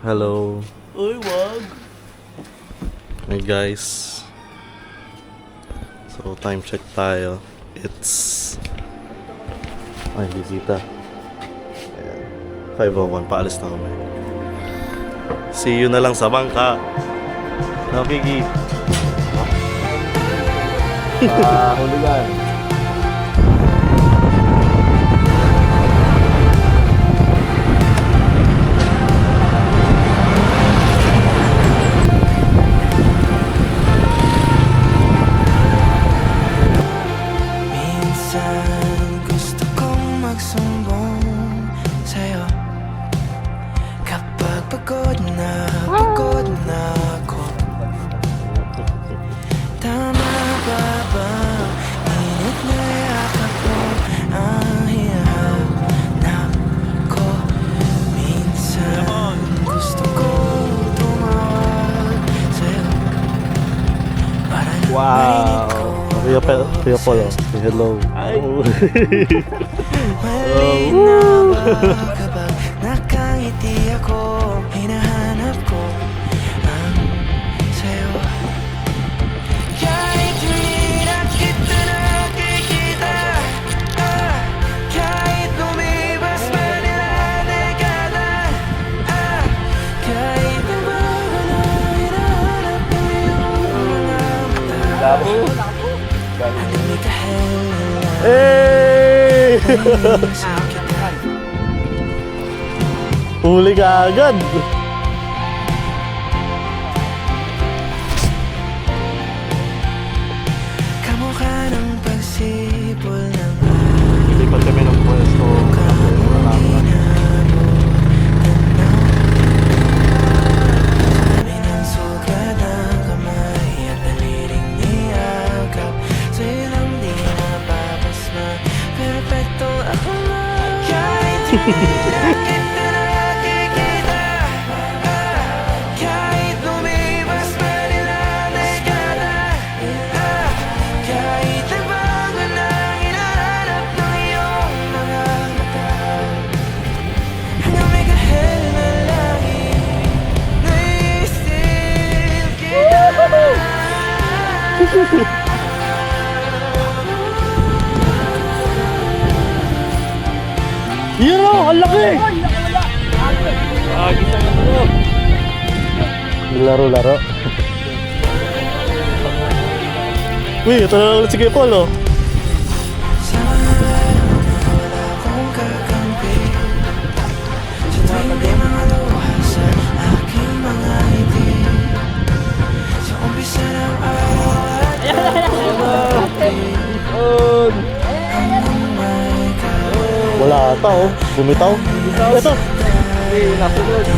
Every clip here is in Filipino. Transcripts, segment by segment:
Hello. Uy, wag. Hey guys. So time check tayo. It's ay bisita. Ayan. 5:01, paalis na kami. See you na lang sa bangka. No, Kiki. Huligan. Pagod na ako. Tama ba bang init na yakap mo ang hinahanap ko? Minsan gusto kong tumawag sa'yo para lang marinig ko. Kuya Paul, say hello. Mali na ba kapag nakangiti ako? Hinahanap ko ang sayo. Kahit hindi na kita nakikita, kahit lumipas pa nila dekada, kahit nabago na hinahanap mo yung mga mata. Ano may kahel Hey! Huli ka agad. Kamukha ng pagsipol ng Lipat kami ng pwesto. kami ng sugat ng kamay at daliling niyakap. Sa'yo lang di napapasma, perfecto ako lang. Kahit hindi na kita nakikita, kahit lumipas pa nila dekada, kahit nabago na hinahanap ng iyong mga mata, hanggang may kahel na langit, naisip kita. Yun o! Ang laki! Laro-laro. Uy, ito na ulit si Kuya Paul oh. Sa mga araw na wala akong kakampi, sa tuwing may mga luha sa aking mga ngiti, sa umpisa ng araw at pagkakampi, hanggang may kawalan. Wala ata oh. Bumitaw. Ito. Nasunod.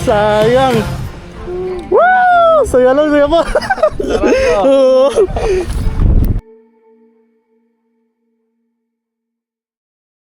Sayang. Woo! Saya lang Kuya Paul. Oo.